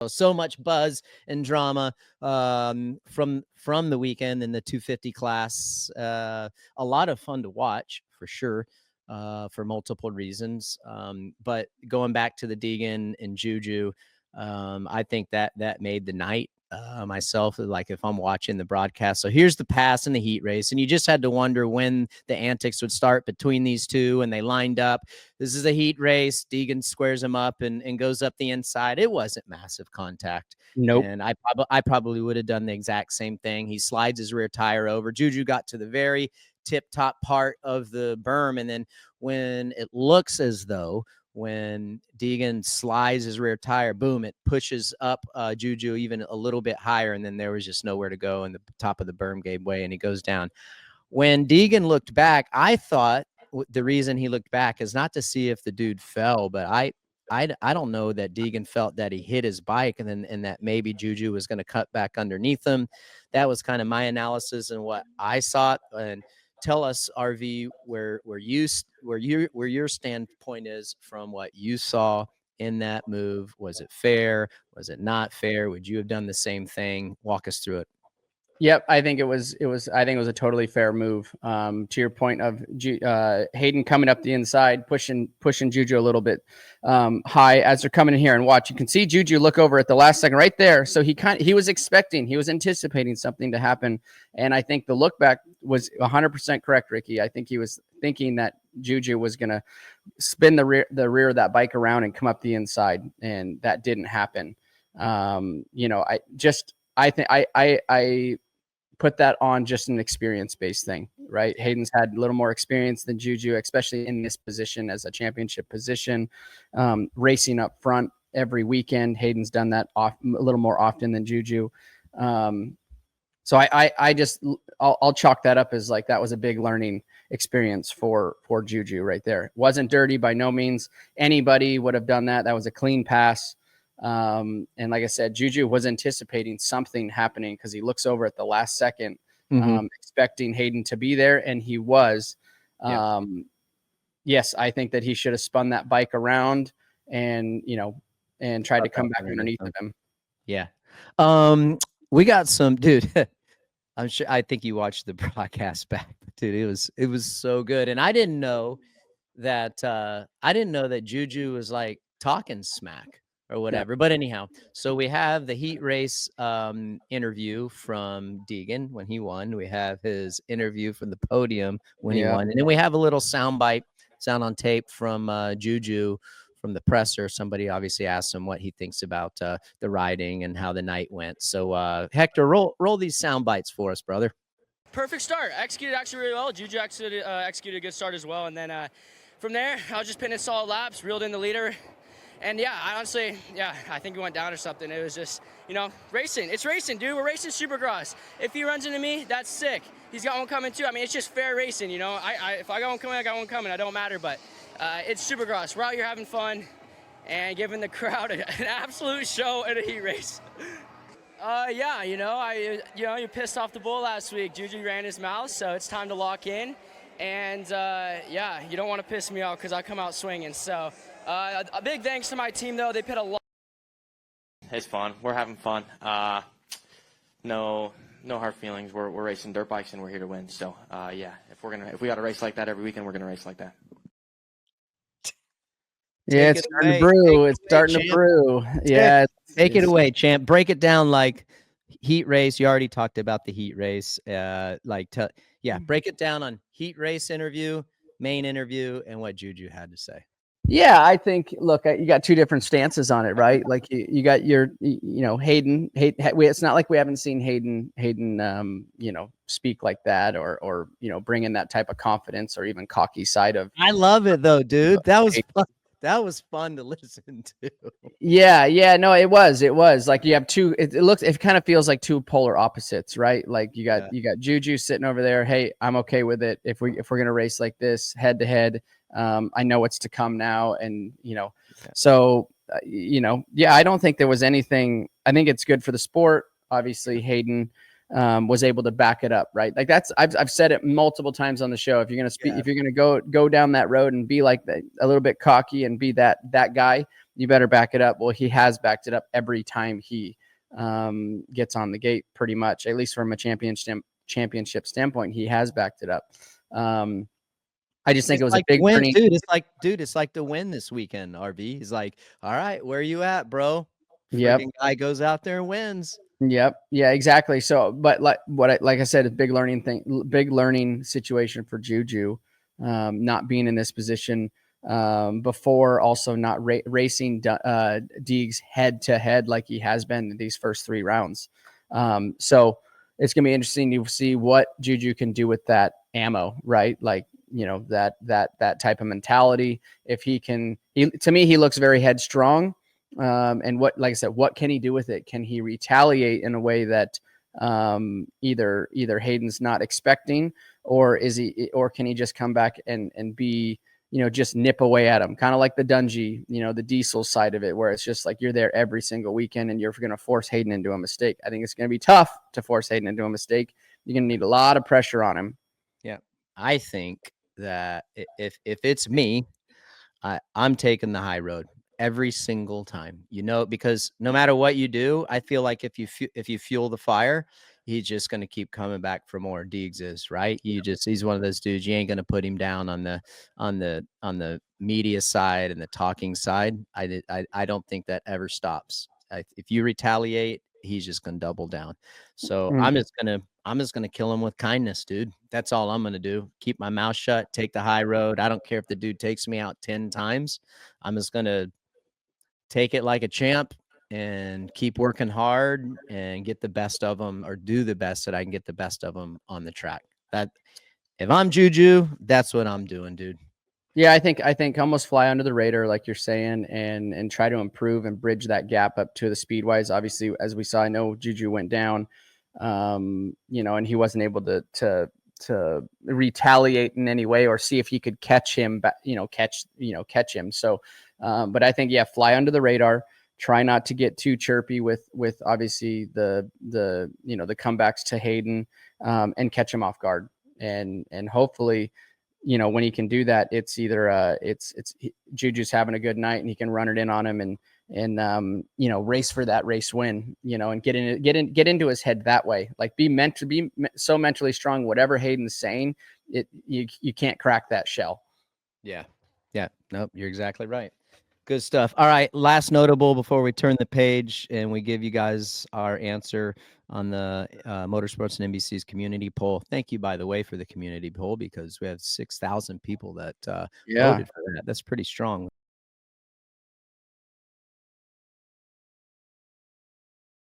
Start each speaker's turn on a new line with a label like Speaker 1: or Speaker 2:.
Speaker 1: So much buzz and drama from the weekend in the 250 class. A lot of fun to watch for sure, for multiple reasons. But going back to the Deegan and Juju, I think that made the night. Myself, like if I'm watching the broadcast, so here's the pass in the heat race, and you just had to wonder when the antics would start between these two, and they lined up. This is a heat race. Deegan squares him up and goes up the inside. It wasn't massive contact.
Speaker 2: Nope.
Speaker 1: And I probably would have done the exact same thing. He slides his rear tire over. Juju got to the very tip top part of the berm, and then when it looks as though when Deegan slides his rear tire, boom, it pushes up Juju even a little bit higher, and then there was just nowhere to go, and the top of the berm gave way, and he goes down. When Deegan looked back, I thought the reason he looked back is not to see if the dude fell, but I don't know that Deegan felt that he hit his bike and that maybe Juju was going to cut back underneath him. That was kind of my analysis and what I saw. And tell us, RV, where your standpoint is from what you saw in that move. Was it fair? Was it not fair? Would you have done the same thing? Walk us through it.
Speaker 2: Yep, I think it was a totally fair move. To your point of Haiden coming up the inside, pushing Juju a little bit high as they're coming in here, and watch. You can see Juju look over at the last second right there. So he was anticipating something to happen, and I think the look back was 100% correct, Ricky. I think he was thinking that Juju was going to spin the rear of that bike around and come up the inside, and that didn't happen. I put that on just an experience-based thing, right? Hayden's had a little more experience than Juju, especially in this position as a championship position, racing up front every weekend. Hayden's done that a little more often than Juju. So I'll chalk that up as like that was a big learning experience for Juju right there. It wasn't dirty by no means. Anybody would have done that. That was a clean pass. And like I said, Juju was anticipating something happening because he looks over at the last second, expecting Haiden to be there, and he was. Yes, I think that he should have spun that bike around and tried to come back underneath of him.
Speaker 1: Yeah. We got some, dude. I think you watched the broadcast back, dude. It was so good, and I didn't know that Juju was like talking smack or whatever. Yeah. But anyhow, so we have the heat race interview from Deegan when he won. We have his interview from the podium when he won. And then we have a little sound on tape from Juju from the presser. Somebody obviously asked him what he thinks about the riding and how the night went. So Hector, roll these sound bites for us, brother.
Speaker 3: Perfect start. Executed actually really well. Juju executed a good start as well. And then from there, I was just pinning solid laps, reeled in the leader. And I think he went down or something. It was just, racing. It's racing, dude. We're racing Supercross. If he runs into me, that's sick. He's got one coming too. I mean, it's just fair racing, if I got one coming, I got one coming. I don't matter, but it's Supercross. We're out here having fun and giving the crowd an absolute show at a heat race. You pissed off the bull last week. Juju ran his mouth, so it's time to lock in. And you don't want to piss me off because I come out swinging. So a big thanks to my team, though. They put a lot.
Speaker 4: It's fun. We're having fun. No hard feelings. We're racing dirt bikes and we're here to win. So if we got to race like that every weekend, we're gonna race like that.
Speaker 2: Yeah, it's starting to brew. It's starting to brew. Yeah,
Speaker 1: take it away, champ. Break it down like heat race. You already talked about the heat race. Break it down on heat race interview, main interview, and what Juju had to say.
Speaker 2: Yeah, I think, look, you got two different stances on it, right? Like you got your, Haiden. It's not like we haven't seen Haiden, speak like that or bring in that type of confidence or even cocky side of.
Speaker 1: I love it though, dude. That was fun. That was fun to listen to.
Speaker 2: Yeah. No, it was like you have two. It kind of feels like two polar opposites, right? Like you got Juju sitting over there. Hey, I'm okay with it if we're gonna race like this head to head. I know what's to come now, and I don't think there was anything. I think it's good for the sport. Obviously, Haiden was able to back it up, right? Like I've said it multiple times on the show. If you're gonna speak, if you're gonna go down that road and be like that, a little bit cocky and be that guy, you better back it up. Well, he has backed it up every time he gets on the gate, pretty much, at least from a championship standpoint. He has backed it up. I just think it was
Speaker 1: like
Speaker 2: a big
Speaker 1: win,
Speaker 2: learning.
Speaker 1: dude. It's like the win this weekend. RV. He's like, all right, where you at, bro?
Speaker 2: Yep.
Speaker 1: Freaking guy goes out there and wins.
Speaker 2: Yep. Yeah, exactly. So, but like I said, a big learning situation for Juju, not being in this position before, also not racing Deegs head to head like he has been in these first 3 rounds. So it's gonna be interesting to see what Juju can do with that ammo, right? Like, you know, that type of mentality. If he can, to me, he looks very headstrong. And what, like I said, what can he do with it? Can he retaliate in a way that either Hayden's not expecting, or can he just come back and be, you know, just nip away at him, kind of like the Dungey, you know, the Diesel side of it, where it's just like you're there every single weekend and you're going to force Hayden into a mistake. I think it's going to be tough to force Hayden into a mistake. You're going to need a lot of pressure on him.
Speaker 1: Yeah, I think that if it's me, I'm taking the high road every single time, you know, because no matter what you do, I feel like if you fuel the fire, he's just going to keep coming back for more. Deegs is right. He's one of those dudes. You ain't going to put him down on the media side and the talking side. I don't think that ever stops. If you retaliate, he's just going to double down. So I'm just going to kill him with kindness, dude. That's all I'm going to do. Keep my mouth shut, take the high road. I don't care if the dude takes me out 10 times. I'm just going to take it like a champ and keep working hard and get the best of them, or do the best that I can get the best of them on the track. That if I'm Juju, that's what I'm doing, dude.
Speaker 2: Yeah, I think almost fly under the radar, like you're saying, and try to improve and bridge that gap up to the speedwise. Obviously, as we saw, I know Juju went down, you know, and he wasn't able to retaliate in any way or see if he could catch him, catch him. So, but I think, yeah, fly under the radar. Try not to get too chirpy with obviously the comebacks to Hayden, and catch him off guard, and hopefully, you know, when he can do that, it's either Juju's having a good night and he can run it in on him and you know, race for that race win, you know, and get into his head that way. Like be so mentally strong, whatever Hayden's saying, you can't crack that shell.
Speaker 1: Yeah. Nope, you're exactly right. Good stuff. All right, last notable before we turn the page and we give you guys our answer on the Motorsports and NBC's community poll. Thank you, by the way, for the community poll, because we have 6,000 people that voted for that. That's pretty strong.